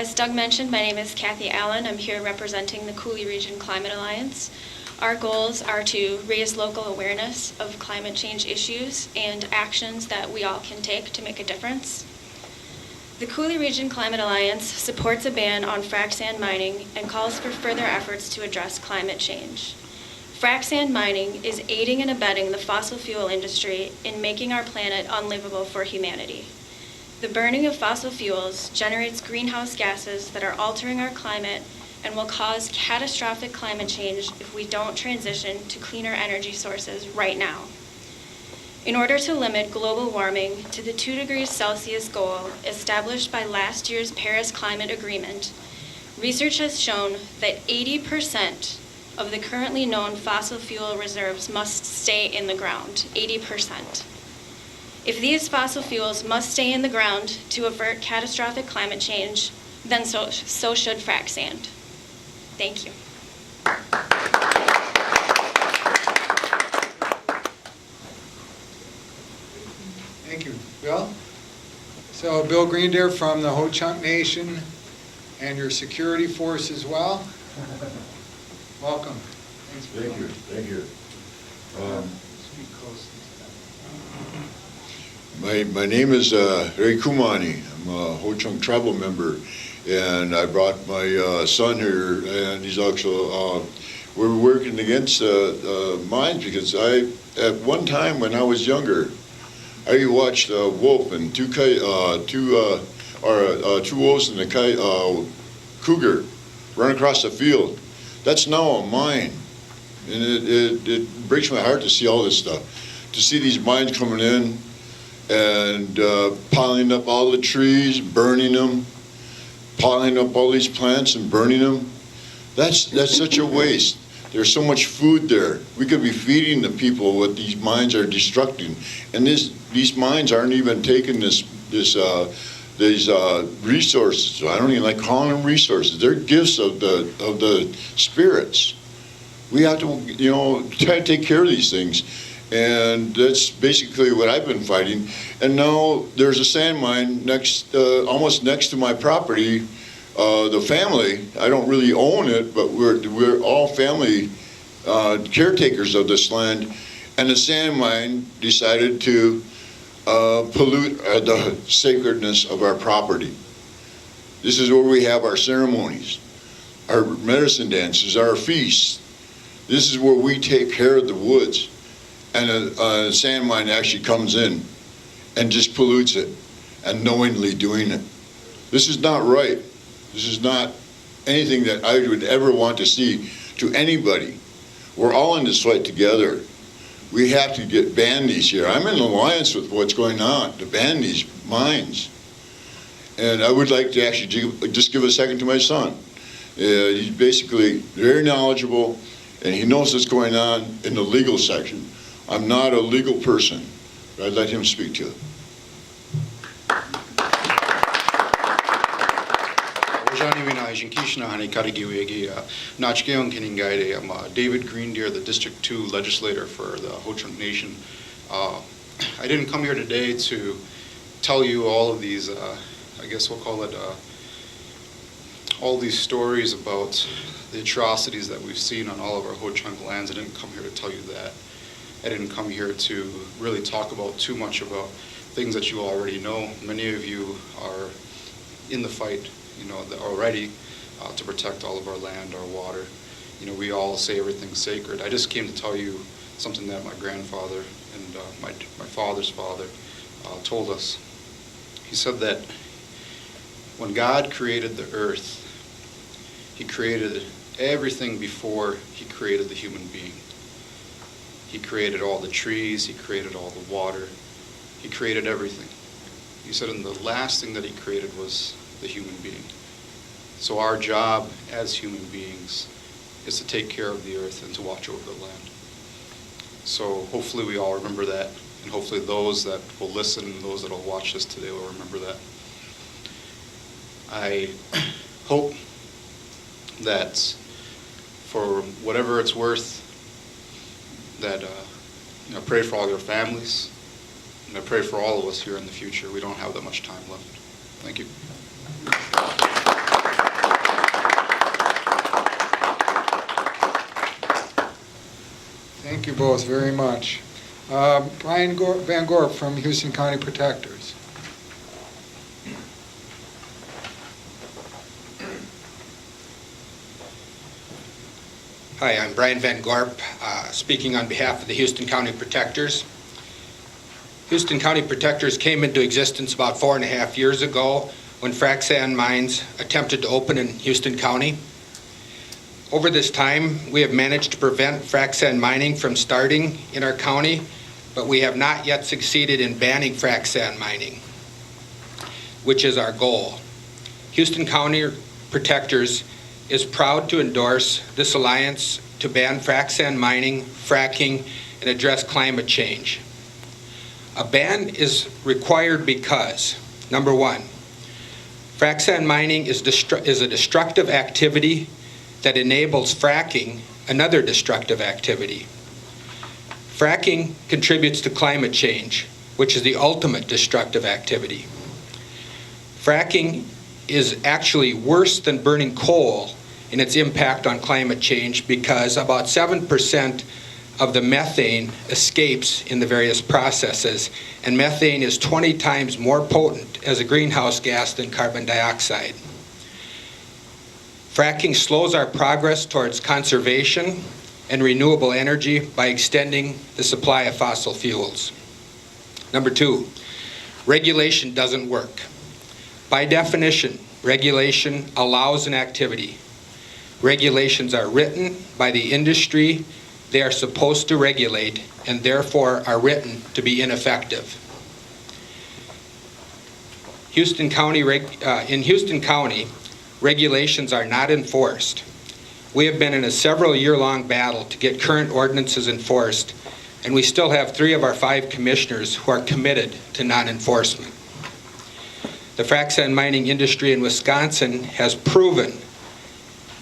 As Doug mentioned, my name is Kathy Allen. I'm here representing the Coulee Region Climate Alliance. Our goals are to raise local awareness of climate change issues and actions that we all can take to make a difference. The Coulee Region Climate Alliance supports a ban on frac sand mining and calls for further efforts to address climate change. Frac sand mining is aiding and abetting the fossil fuel industry in making our planet unlivable for humanity. The burning of fossil fuels generates greenhouse gases that are altering our climate and will cause catastrophic climate change if we don't transition to cleaner energy sources right now. In order to limit global warming to the 2 degrees Celsius goal established by last year's Paris Climate Agreement, research has shown that 80% of the currently known fossil fuel reserves must stay in the ground, 80%. If these fossil fuels must stay in the ground to avert catastrophic climate change, then so should frac sand. Thank you. Thank you, Bill. So Bill Greendeer from the Ho-Chunk Nation and your security force as well. Welcome. Thanks, Bill. Thank you. Speak close. My name is Ray Kumani. I'm a Ho-Chunk tribal member, and I brought my son here, and he's also, we're working against mines because at one time when I was younger, I watched a wolf and two wolves and a cougar run across the field. That's now a mine, and it breaks my heart to see all this stuff, to see these mines coming in and piling up all the trees, burning them, piling up all these plants and burning them. That's such a waste. There's so much food there. We could be feeding the people what these mines are destructing, and these mines aren't even taking these resources. I don't even like calling them resources. They're gifts of the spirits. We have to, try to take care of these things. And that's basically what I've been fighting. And now there's a sand mine almost next to my property. The family, I don't really own it, but we're all family caretakers of this land. And the sand mine decided to pollute the sacredness of our property. This is where we have our ceremonies, our medicine dances, our feasts. This is where we take care of the woods. And a sand mine actually comes in and just pollutes it, and knowingly doing it. This is not right. This is not anything that I would ever want to see to anybody. We're all in this fight together. We have to ban these here. I'm in alliance with what's going on to ban these mines. And I would like to actually just give a second to my son. He's basically very knowledgeable, and he knows what's going on in the legal section. I'm not a legal person, but I'd let him speak to it. I'm David Greendeer, the District 2 legislator for the Ho-Chunk Nation. I didn't come here today to tell you all of these, I guess we'll call it, all these stories about the atrocities that we've seen on all of our Ho-Chunk lands. I didn't come here to tell you that. I didn't come here to really talk about too much about things that you already know. Many of you are in the fight, already to protect all of our land, our water. We all say everything's sacred. I just came to tell you something that my grandfather and my father's father told us. He said that when God created the earth, He created everything before He created the human being. He created all the trees, He created all the water, He created everything. He said, and the last thing that He created was the human being. So our job as human beings is to take care of the earth and to watch over the land. So hopefully we all remember that, and hopefully those that will listen and those that will watch this today will remember that. I hope that for whatever it's worth, that I pray for all your families, and I pray for all of us here in the future. We don't have that much time left. Thank you. Thank you both very much. Brian Van Gorp from Houston County Protectors. Hi, I'm Brian Van Gorp, speaking on behalf of the Houston County Protectors. Houston County Protectors came into existence about 4.5 years ago when frac sand mines attempted to open in Houston County. Over this time, we have managed to prevent frac sand mining from starting in our county, but we have not yet succeeded in banning frac sand mining, which is our goal. Houston County Protectors is proud to endorse this alliance to ban frac sand mining, fracking, and address climate change. A ban is required because, number one, frac sand mining is a destructive activity that enables fracking, another destructive activity. Fracking contributes to climate change, which is the ultimate destructive activity. Fracking is actually worse than burning coal in its impact on climate change because about 7% of the methane escapes in the various processes, and methane is 20 times more potent as a greenhouse gas than carbon dioxide. Fracking slows our progress towards conservation and renewable energy by extending the supply of fossil fuels. Number two, regulation doesn't work. By definition, regulation allows an activity. Regulations are written by the industry they are supposed to regulate and therefore are written to be ineffective. In Houston County, regulations are not enforced. We have been in a several-year-long battle to get current ordinances enforced, and we still have 3 of our 5 commissioners who are committed to non-enforcement. The frac sand mining industry in Wisconsin has proven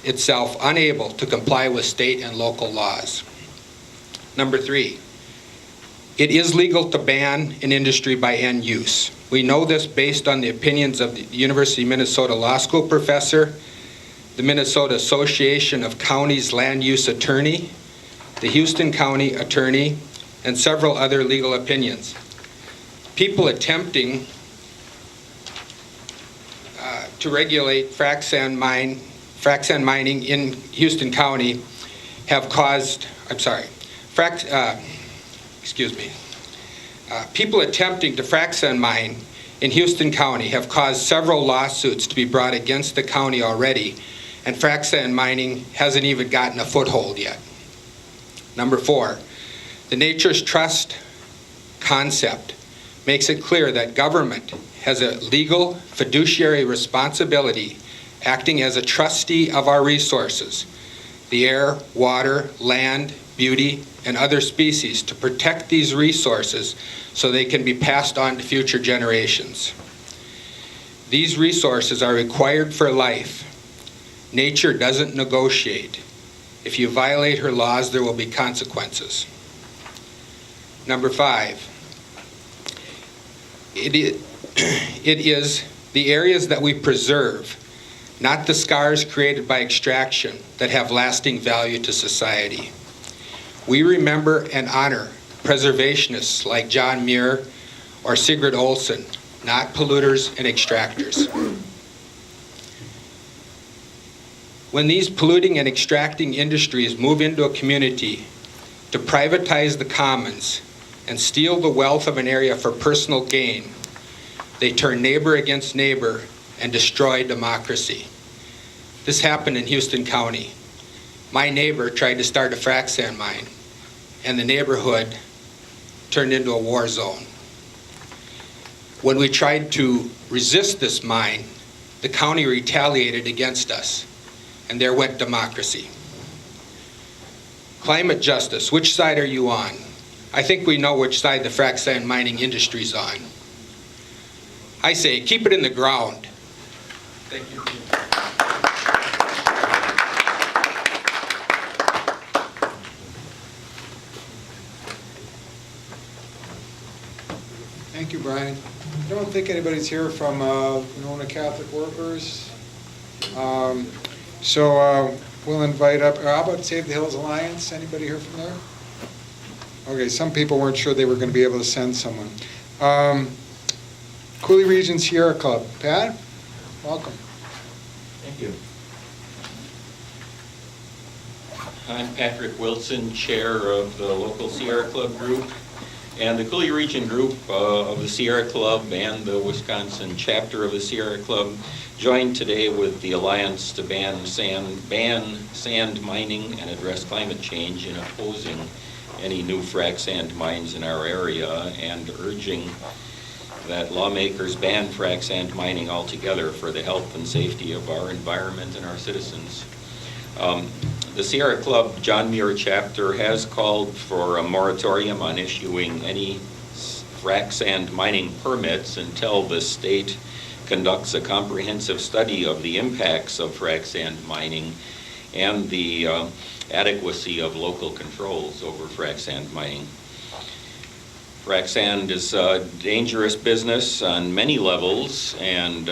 itself unable to comply with state and local laws. Number 3, it is legal to ban an industry by end use. We know this based on the opinions of the University of Minnesota Law School professor, the Minnesota Association of Counties Land Use Attorney, the Houston County Attorney, and several other legal opinions. People attempting to regulate frac sand mining in Houston County have caused, people attempting to frac sand mine in Houston County have caused several lawsuits to be brought against the county already, and frac sand mining hasn't even gotten a foothold yet. Number 4, the Nature's Trust concept makes it clear that government has a legal fiduciary responsibility acting as a trustee of our resources, the air, water, land, beauty, and other species, to protect these resources so they can be passed on to future generations. These resources are required for life. Nature doesn't negotiate. If you violate her laws, there will be consequences. Number 5, it is the areas that we preserve, not the scars created by extraction, that have lasting value to society. We remember and honor preservationists like John Muir or Sigrid Olson, not polluters and extractors. When these polluting and extracting industries move into a community to privatize the commons and steal the wealth of an area for personal gain, they turn neighbor against neighbor and destroy democracy. This happened in Houston County. My neighbor tried to start a frac sand mine, and the neighborhood turned into a war zone. When we tried to resist this mine, the county retaliated against us, and there went democracy. Climate justice, which side are you on? I think we know which side the frac sand mining industry's on. I say, keep it in the ground. Thank you. Thank you, Brian. I don't think anybody's here from Winona Catholic Workers. So we'll invite up, how about Save the Hills Alliance? Anybody here from there? Okay, some people weren't sure they were going to be able to send someone. Cooley Region Sierra Club. Pat, welcome. Thank you. I'm Patrick Wilson, chair of the local Sierra Club group, and the Cooley Region group of the Sierra Club and the Wisconsin chapter of the Sierra Club joined today with the Alliance to ban sand mining and address climate change in opposing any new frac sand mines in our area and urging that lawmakers ban frac sand mining altogether for the health and safety of our environment and our citizens. The Sierra Club John Muir chapter has called for a moratorium on issuing any frac sand mining permits until the state conducts a comprehensive study of the impacts of frac sand mining and the adequacy of local controls over frac sand mining. Frac sand is a dangerous business on many levels, and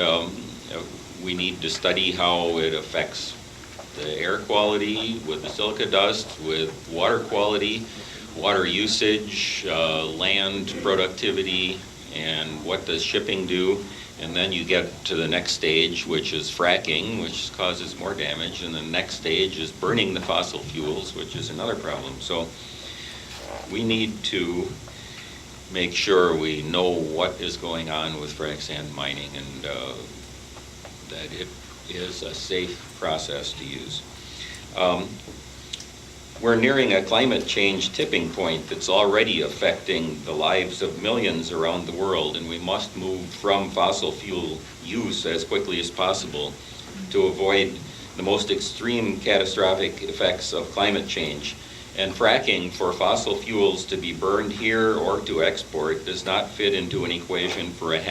we need to study how it affects the air quality with the silica dust, with water quality, water usage, land productivity, and what does shipping do. And then you get to the next stage, which is fracking, which causes more damage, and the next stage is burning the fossil fuels, which is another problem. So we need to make sure we know what is going on with frac sand mining and that it is a safe process to use. We're nearing a climate change tipping point that's already affecting the lives of millions around the world, and we must move from fossil fuel use as quickly as possible to avoid the most extreme catastrophic effects of climate change. And fracking for fossil fuels to be burned here or to export does not fit into an equation for a